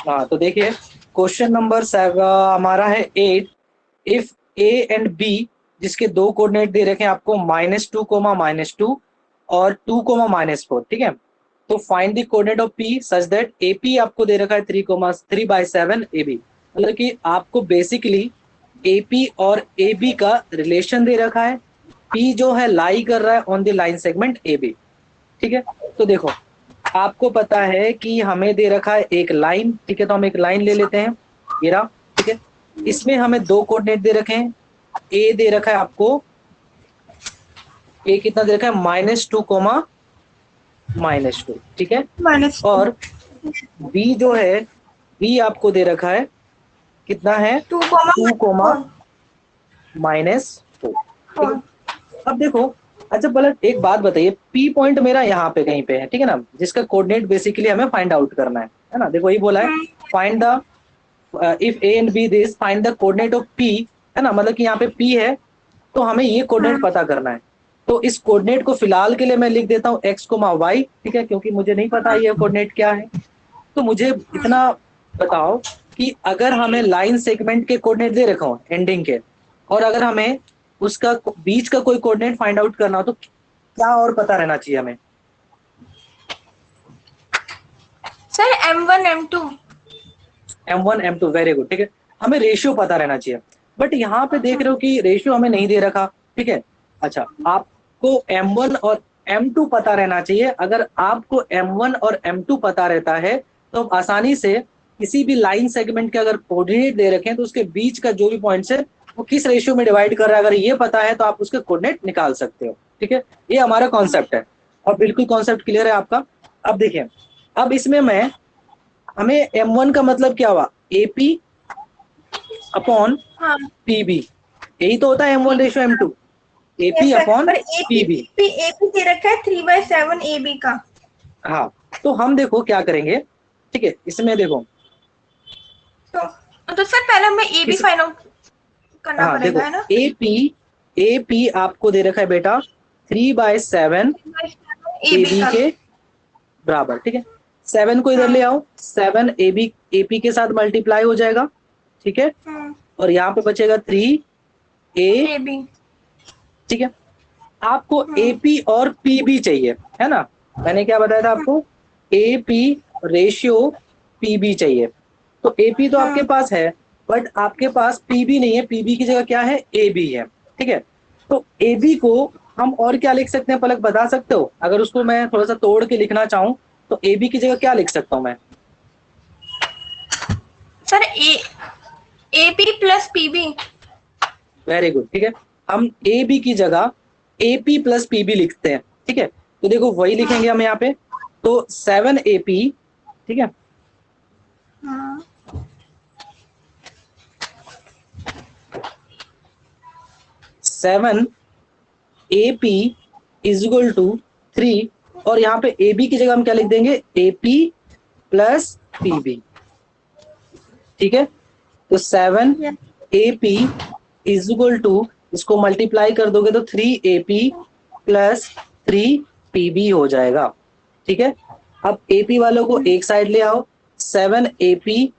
हाँ तो देखिए क्वेश्चन नंबर हमारा है 8। इफ ए एंड बी जिसके दो कोऑर्डिनेट दे रखे हैं आपको -2, और 2, -4, ठीक है। तो find the coordinate of P such that A P आपको दे रखा है 3,3/7 ए बी। मतलब कि आपको बेसिकली ए पी और ए बी का रिलेशन दे रखा है। पी जो है लाई कर रहा है on the line segment A B, ठीक है। तो देखो आपको पता है कि हमें दे रखा है एक लाइन, ठीक है। तो हम एक लाइन ले लेते हैं, ये रहा, ठीक है। इसमें हमें दो कोऑर्डिनेट दे रखे हैं। ए दे रखा है आपको, ए कितना दे रखा है -2, ठीक है। -2 और बी जो है, बी आपको दे रखा है कितना है 2, -4, ठीक है। अब देखो, अच्छा पलट एक बात बताइए, पी पॉइंट मेरा यहाँ पे कहीं पे है, ठीक है ना, जिसका कोऑर्डिनेट बेसिकली हमें फाइंड आउट करना है ना। देखो यही बोला है, find the if A and B this find the coordinate of P, है ना। मतलब कि यहाँ पे पी है तो हमें ये कोऑर्डिनेट पता करना है। तो इस कोऑर्डिनेट को फिलहाल के लिए मैं लिख देता हूँ x, y, ठीक है, क्योंकि मुझे नहीं पता ये कोऑर्डिनेट क्या है। तो मुझे इतना बताओ कि अगर हमें लाइन सेगमेंट के कोऑर्डिनेट दे रखा हो एंडिंग के, और अगर हमें उसका बीच का कोई कोऑर्डिनेट फाइंड आउट करना हो तो क्या और पता रहना चाहिए हमें? Sir M1 M2 M1 M2, very good, ठीक है। हमें रेशियो पता रहना चाहिए, बट यहाँ पे देख रहे हो कि रेशियो हमें नहीं दे रखा, ठीक है। अच्छा, आपको M1 और M2 पता रहना चाहिए। अगर आपको M1 और M2 पता रहता है तो आप आसानी से किसी भी लाइन सेगमेंट के अगर कोऑर्डिनेट दे रखें तो उसके बीच का जो भी पॉइंट्स है वो किस रेशियो में डिवाइड कर रहा है, अगर ये पता है तो आप उसके कोऑर्डिनेट निकाल सकते हो, ठीक है। ये हमारा कॉन्सेप्ट है और बिल्कुल कॉन्सेप्ट क्लियर है आपका। अब देखिए, अब इसमें मैं हमें M1 का मतलब क्या हुआ, AP अपॉन हाँ PB, यही तो होता है M1 ratio M2, AP yes sir, upon पर PB। AP दे रखा है 3/7 AB का। हाँ, तो हम देखो क्या करेंगे, ठीक है। इसमें देखो तो सर पहले हमें AB इस फाइंड आउट करना हाँ पड़ेगा, देखो है ना। AP आपको दे रखा है बेटा 3/7 AB AB का। के बराबर, ठीक है। 7 को इधर ले हाँ। आओ, 7 AP के साथ मल्टीप्लाई हो जाएगा, ठीक है। और यहाँ पे बचेगा 3A, AB। ठीक है। आपको AP और PB चाहिए, है ना। मैंने क्या बताया था आपको, AP रेशियो PB चाहिए। तो AP तो आपके पास है, बट आपके पास PB नहीं है। PB की जगह क्या है, AB है, ठीक है। तो AB को हम और क्या लिख सकते हैं, पलक बता सकते हो? अगर उसको मैं थोड़ा सा तोड़ के लिखना चाहूँ तो AB की जगह क्या लिख सकता हूँ मैं? Sir AB plus PB। Very good, ठीक है। हम AB की जगह AP प्लस PB लिखते हैं, ठीक है। तो देखो वही लिखेंगे हम यहाँ पे, तो 7AP, ठीक है। 7AP इज इक्वल टू 3, और यहाँ पे AB की जगह हम क्या लिख देंगे, AP प्लस PB, ठीक है। तो 7AP इज इक्वल टू, इसको मल्टीप्लाई कर दोगे तो 3AP प्लस 3PB हो जाएगा, ठीक है। अब AP वालों को एक साइड ले आओ, 7AP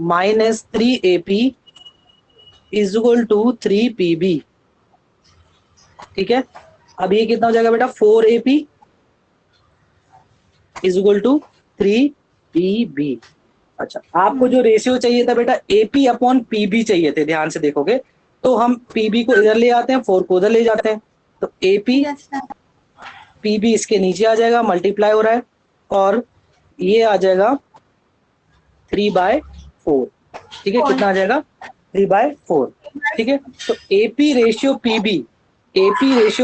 minus 3AP is equal to 3PB, ठीक है। अब ये कितना हो जाएगा बेटा, 4AP is equal to 3PB। अच्छा, आपको जो रेशियो चाहिए था बेटा AP अपॉन PB चाहिए थे, ध्यान से देखोगे तो हम PB को इधर ले आते हैं, 4 को उधर ले जाते हैं, तो AP PB इसके नीचे आ जाएगा, मल्टीप्लाई हो रहा है, और ये आ जाएगा 3/4, ठीक है। कितना आ जाएगा, 3/4, ठीक है। तो AP रेशियो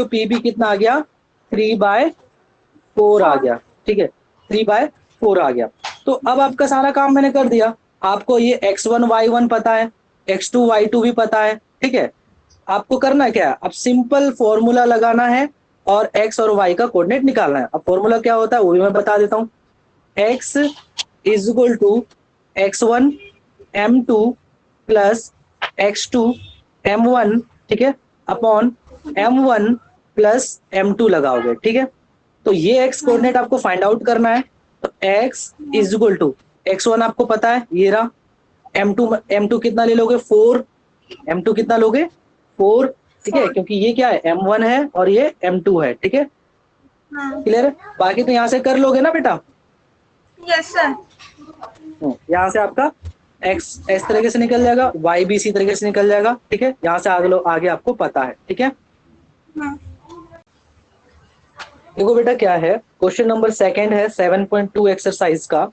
PB कितना आ गया, 3/4 आ गया, ठीक है। 3/4 आ गया। तो अब आपका सारा काम मैंने कर दिया। आपको ये x1 y1 पता है, x2 y2 भी पता है, ठीक है। आपको करना क्या है, अब सिंपल फॉर्मूला लगाना है और x और y का कोऑर्डिनेट निकालना है। अब फॉर्मूला क्या होता है वो भी मैं बता देता हूँ, x is equal to x1 m2 plus x2 m1, ठीक है, अपॉन m1 प्लस m2 लगाओगे, ठीक है। तो ये x कोऑर्डिनेट आपको फाइंड आउट करना है। तो x is equal to x1 आपको पता है ये रहा, m2 कितना ले लोगे 4, m2 कितना लोगे 4, ठीक है, क्योंकि ये क्या है m1 है और ये m2 है, ठीक है, क्लियर है। बाकी तो यहाँ से कर लोगे ना बेटा, यस सर। यहाँ से आपका x इस तरीके से निकल जाएगा, y भी इसी तरीके से निकल जाएगा, ठीक है, यहाँ से आगे आपको पता है, ठीक है। देखो बेटा क्या है, क्वेश्चन नंबर सेकंड है 7.2 एक्सरसाइज का,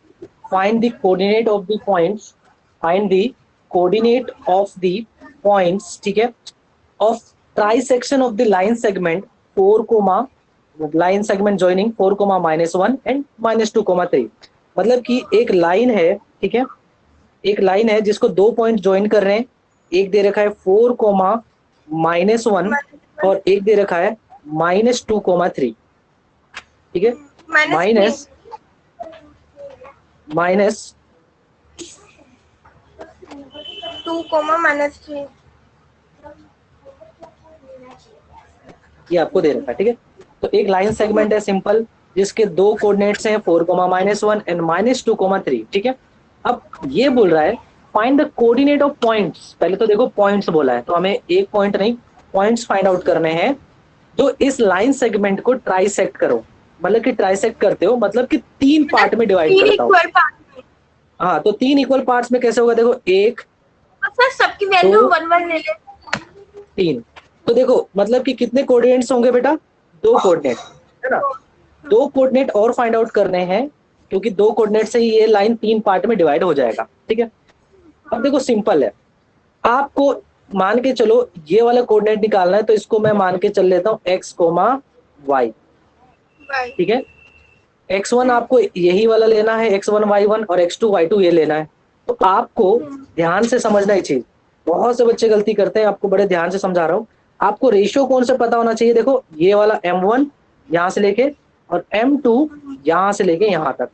find the coordinate of the points, find the coordinate of the points, ठीक है, of trisection of the line segment 4 comma line segment joining 4 comma -1 and -2 comma 3। मतलब कि एक लाइन है, ठीक है, एक लाइन है जिसको दो पॉइंट ज्वाइन कर रहे हैं, एक दे रखा है 4 कोमा -1 और एक दे रखा है -2 कोमा 3, ठीक है, माइनस 2 -3 ये आपको दे रखा है, ठीक है। तो एक लाइन सेगमेंट है सिंपल जिसके दो कोऑर्डिनेट्स हैं 4 कोमा -1 एंड -2 कोमा 3, ठीक है। अब ये बोल रहा है find the coordinate of points, पहले तो देखो पॉइंट्स बोला है तो हमें एक पॉइंट नहीं पॉइंट्स फाइंड आउट करने हैं जो इस लाइन सेगमेंट को ट्राइसेक्ट करो, मतलब कि ट्राइसेक्ट करते हो मतलब कि 3 पार्ट में डिवाइड करता हूं। हाँ, तो 3 इक्वल पार्ट्स में कैसे होगा, देखो 1 सर सबकी वैल्यू 1 ले ले। 3, तो देखो मतलब कि कितने कोऑर्डिनेट्स होंगे बेटा, 2 कोऑर्डिनेट है ना, 2 कोऑर्डिनेट और फाइंड आउट करने हैं क्योंकि 2 कोऑर्डिनेट से ही ये लाइन 3 पार्ट में डिवाइड हो जाएगा, ठीक है। अब देखो सिंपल है, आपको मान के चलो ये वाला कोऑर्डिनेट निकालना है तो इसको मैं मान के चल लेता हूँ x, y, ठीक है। x1 आपको यही वाला लेना है x1 y1 और x2 y2 ये लेना है। तो आपको ध्यान से समझना ही चीज, बहुत से बच्चे गलती करते हैं, आपको बड़े ध्यान से समझा रहा हूँ। आपको रेशियो कौन से पता होना चाहिए, देखो ये वाला m1 यहाँ से लेके और m2 यहाँ से लेके यहाँ तक,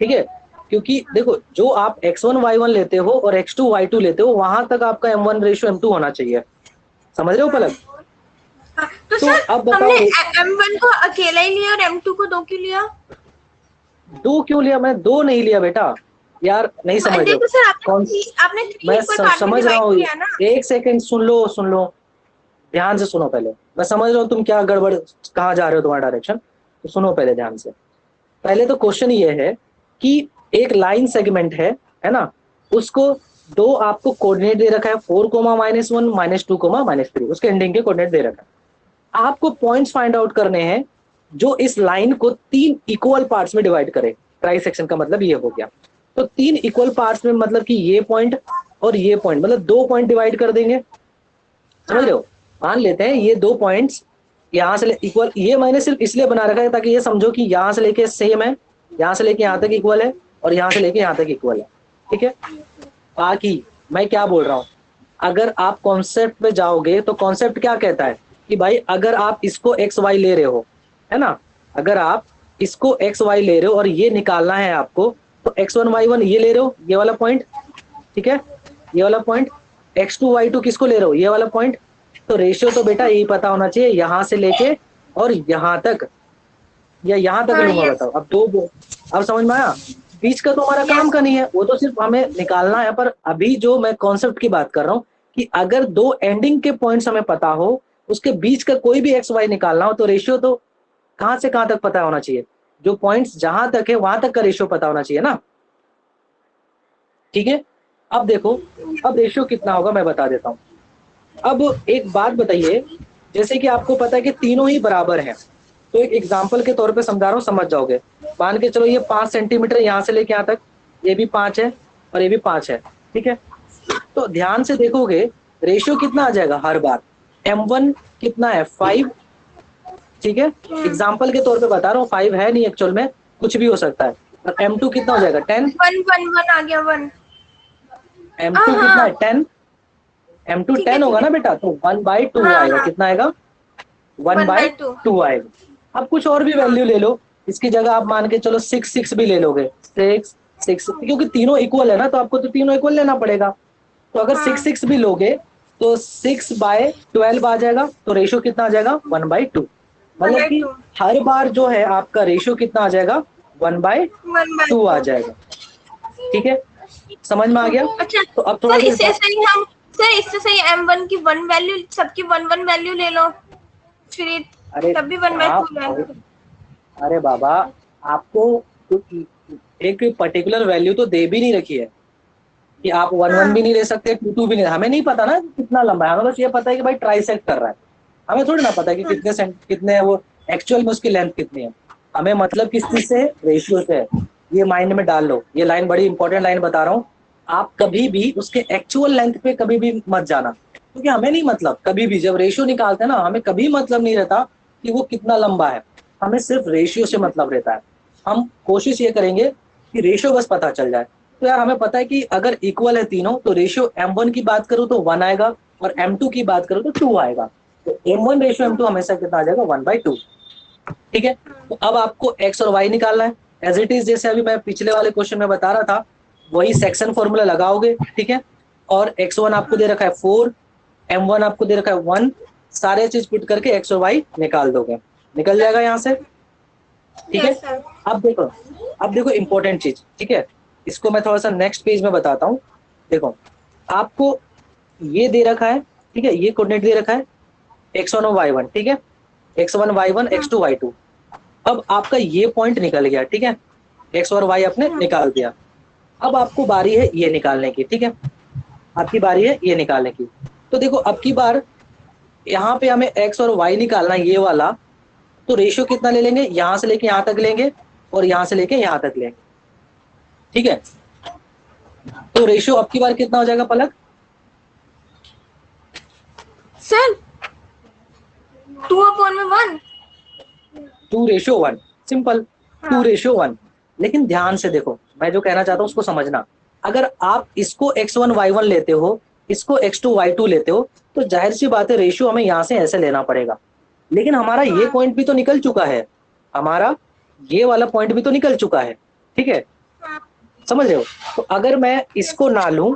ठीक है, क्योंकि देखो जो आप x1 y1 लेते हो और x2 y2 लेते हो वहां तक आपका m1 रेशियो m2 होना चाहिए, समझ रहे हो पलक। तो सर अब बताओ हमने m1 को अकेला ही लिया और m2 को 2 क्यों लिया? 2 क्यों लिया, मैं 2 नहीं लिया बेटा, यार नहीं समझ रहे हो कौन, मैं समझ रहा हूँ, एक सेकंड सुन लो ध्यान से सुनो पहले, मैं समझ रहा हूँ तुम क्या गड़बड़ कहाँ जा रहे हो, तुम्हारा डायरेक्शन, तो सुनो पहले ध्यान से। पहले तो क्वेश्चन ये है कि एक लाइन सेगमेंट है ना, उसको दो आपको कोऑर्डिनेट दे रखा है 4 कोमा -1 -2 कोमा -3, उसके एंडिंग के कोऑर्डिनेट दे रखा है। आपको पॉइंट्स फाइंड आउट करने हैं जो इस लाइन को 3 इक्वल पार्ट्स में डिवाइड करे, ट्राइसेक्शन का मतलब ये हो गया। तो 3 इक्वल पार्ट्स में मतलब कि ये पॉइंट और ये पॉइंट, मतलब 2 पॉइंट डिवाइड कर देंगे, समझ रहे हो। मान लेते हैं ये 2 पॉइंट्स यहाँ से इक्वल, ये मैंने सिर्फ इसलिए बना रखा है ताकि ये समझो कि यहाँ से लेके सेम है, यहाँ से लेके यहाँ तक इक्वल है और यहाँ से लेके यहाँ तक इक्वल है, ठीक है। बाकी मैं क्या बोल रहा हूँ, अगर आप कॉन्सेप्ट पे जाओगे तो कॉन्सेप्ट क्या कहता है कि भाई अगर आप इसको एक्स वाई ले रहे हो, है ना, अगर आप इसको एक्स वाई ले रहे हो और ये निकालना है आपको, तो x1 y1 ये ले रहे हो, ये वाला पॉइंट, ठीक है, ये वाला पॉइंट, x2 y2 किसको ले रहे हो, ये वाला पॉइंट। तो रेशियो तो बेटा यही पता होना चाहिए, यहाँ से लेके और यहाँ तक, या यहाँ तक लूंगा, बताओ अब अब समझ में आया, बीच का तो हमारा काम का नहीं है, वो तो सिर्फ हमें निकालना है। पर अभी जो मैं कॉन्सेप्ट की बात कर रहा हूँ कि अगर 2 एंडिंग के पॉइंट्स हमें पता हो, उसके बीच का कोई भी एक्स वाई निकालना हो, तो रेशियो तो कहाँ से कहाँ तक पता होना चाहिए, जो पॉइंट्स जहां तक है वहां तक का रेशियो पता होना चाहिए ना, ठीक है। अब देखो अब रेशियो कितना होगा मैं बता देता हूँ। अब एक बात बताइए, जैसे कि आपको पता है कि तीनों ही बराबर हैं, तो एक एग्जांपल के तौर पे समझा रहा हूँ, समझ जाओगे। मान के चलो ये 5 सेंटीमीटर यहाँ से लेके यहाँ तक, ये भी 5 है और ये भी 5 है, ठीक है। तो ध्यान से देखोगे रेशियो कितना आ जाएगा हर बार, m1 कितना है 5, ठीक है, एग्जाम्पल के तौर पे बता रहा हूँ, 5 है नहीं एक्चुअल में, कुछ भी हो सकता है। और m2 कितना हो जाएगा 10, 1 आ गया 1, m2 कितना है 10, m2 10 होगा ना बेटा, तो 1/2 आएगा, कितना आएगा 1/2 आएगा। अब कुछ और भी वैल्यू ले लो, इसकी जगह आप मान के चलो 6 भी ले लोगे, 6 क्योंकि तीनों इक्वल है ना, तो आपको तो तीनों इक्वल लेना पड़ेगा। तो अगर 6 भी लोगे तो 6/12 आ जाएगा, तो रेशियो कितना आ जाएगा 1/2, मतलब कि हर बार जो है आपका रेशियो कितना आ जाएगा 1/2 आ जाएगा, ठीक है, समझ में आ गया? अच्छा तो अब थोड़ा सर, सा इससे सही हम सर इससे सही M1 की 1 वैल्यू, सबकी 1 1 वैल्यू ले लो, फिर अरे तब भी 1/2 हाँ, है। अरे बाबा, आपको तो एक पर्टिकुलर वैल्यू तो दे भी नहीं रखी है कि आप 1 1 भी हाँ नहीं ले सकते, 2 2 भी नहीं, हमें नहीं पता ना कि कितना लंबा है, हमें बस ये पता है कि भाई ट्राइसेक्ट कर रहा है। हमें थोड़ी ना पता है कि हाँ कितने है वो, एक्चुअल में उसकी लेंथ कितनी है। हमें मतलब किस चीज से है? रेशियो से है। ये माइंड में डाल लो, ये लाइन बड़ी इंपॉर्टेंट लाइन बता रहा हूँ। आप कभी भी उसके एक्चुअल लेंथ पे कभी भी मत जाना, क्योंकि हमें नहीं मतलब, कभी भी जब रेशियो निकालते हैं ना, हमें कभी मतलब नहीं रहता कि वो कितना लंबा है। हमें सिर्फ रेशियो से मतलब रहता है। हम कोशिश ये करेंगे कि रेशियो बस पता चल जाए। तो यार हमें पता है कि अगर इक्वल है तीनों, तो रेशियो M1 की बात करूं तो 1 आएगा, और M2 की बात करूं तो 2 आएगा। तो M1 रेशियो M2 हमेशा कितना आ जाएगा? 1/2। ठीक है, तो अब आपको x और y निकालना है। एज इट इज, जैसे अभी मैं पिछले वाले क्वेश्चन में बता रहा था, वही सेक्शन फॉर्मूला लगाओगे। ठीक है, और x1 आपको दे रखा है 4, M1 आपको दे रखा है 1, सारे चीज पुट करके x और y निकाल दोगे, निकल जाएगा यहाँ से। ठीक है, यस सर। अब देखो, अब देखो इंपॉर्टेंट चीज। ठीक है, इसको मैं थोड़ा सा नेक्स्ट पेज में बताता हूँ। देखो, आपको ये दे रखा है, ठीक है, ये कोऑर्डिनेट दे रखा है x1 और y1। ठीक है, x1 y1 x2 y2। अब आपका ये पॉइंट निकल गया। ठीक है, x और y आपने निकाल दिया। अब आपको बारी है ये निकालने की। ठीक है, आपकी बारी है ये निकालने की। तो देखो, अब की बार यहाँ पे हमें x और y निकालना है, ये वाला। तो रेशियो कितना ले लेंगे? यहाँ से लेके यहाँ तक लेंगे, और यहाँ से लेके यहाँ तक लेंगे। ठीक है, तो रेशियो अब की बार कितना हो जाएगा पलक? सर 2/1। 2:1, सिंपल। टू हाँ रेशियो वन लेकिन ध्यान से देखो, मैं जो कहना चाहता हूँ उसको समझना। अगर आप इसको x1 y1 लेते हो, इसको x2 y2 लेते हो, तो जाहिर सी बात है रेशियो हमें यहाँ से ऐसे लेना पड़ेगा। लेकिन हमारा ये हाँ पॉइंट भी तो निकल चुका है, हमारा ये वाला पॉइंट भी तो निकल चुका है। ठीक है, हाँ समझ रहे हो? तो अगर मैं इसको ना लूं,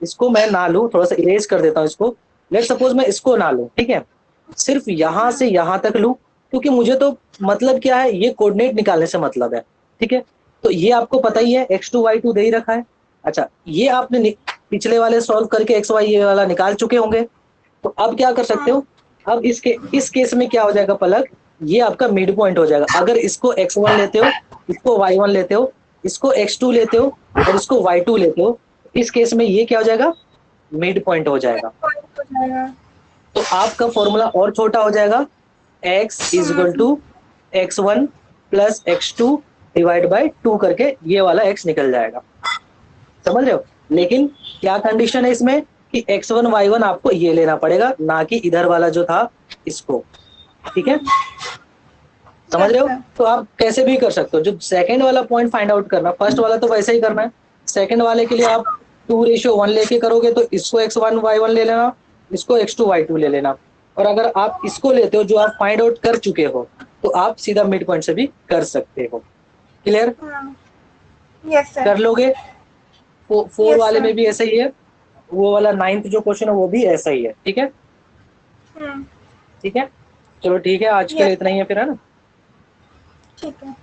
इसको मैं ना लूं, थोड़ा सा इरेज कर देता हूँ इसको। लेट सपोज मैं इसको ना लूं, ठीक है, सिर्फ यहां से यहां तक लूं, क्योंकि मुझे तो मतलब क्या है, ये कोऑर्डिनेट निकालने से मतलब है। ठीक है, तो ये आपको पता ही है, x2 y2 दे ही रखा है। अच्छा, ये आपने पिछले वाले सॉल्व करके एक्स वाई ये वाला निकाल चुके होंगे। तो अब क्या कर सकते हो? अब इस केस में क्या हो जाएगा पलक? ये आपका मिड पॉइंट हो जाएगा। अगर इसको x1 लेते हो, इसको y1 लेते हो, इसको x2 लेते हो, और इसको y2 लेते हो, इस केस में ये क्या हो जाएगा? मिड पॉइंट हो जाएगा। पॉइंट हो जाएगा। तो आपका फॉर्मूला और छोटा हो जाएगा, x is equal to x1 plus x2 divide by 2 करके ये वाला x निकल जाएगा। समझ रहे हो? लेकिन क्या कंडीशन है इसमें कि x1 y1 आपको ये लेना पड़ेगा, ना कि इधर वाला जो था इसको। ठीक है, समझ यस रहे हो? सर। तो आप कैसे भी कर सकते हो। जो सेकंड वाला पॉइंट फाइंड आउट करना, फर्स्ट वाला तो वैसे ही करना है। सेकंड वाले के लिए आप 2:1 लेके करोगे, तो इसको x1 y1 ले लेना, इसको x2 y2 ले लेना। और अगर आप इसको लेते हो जो आप फाइंड आउट कर चुके हो, तो आप सीधा मिड पॉइंट से भी कर सकते हो। क्लियर? हाँ यस सर। कर लोगे? फोर यस वाले सर। में भी ऐसा ही है, वो वाला नाइन्थ जो क्वेश्चन है वो भी ऐसा ही है। ठीक है, ठीक है, चलो ठीक है, आज के लिए यस इतना सर। ही है फिर, है ना? ठीक है।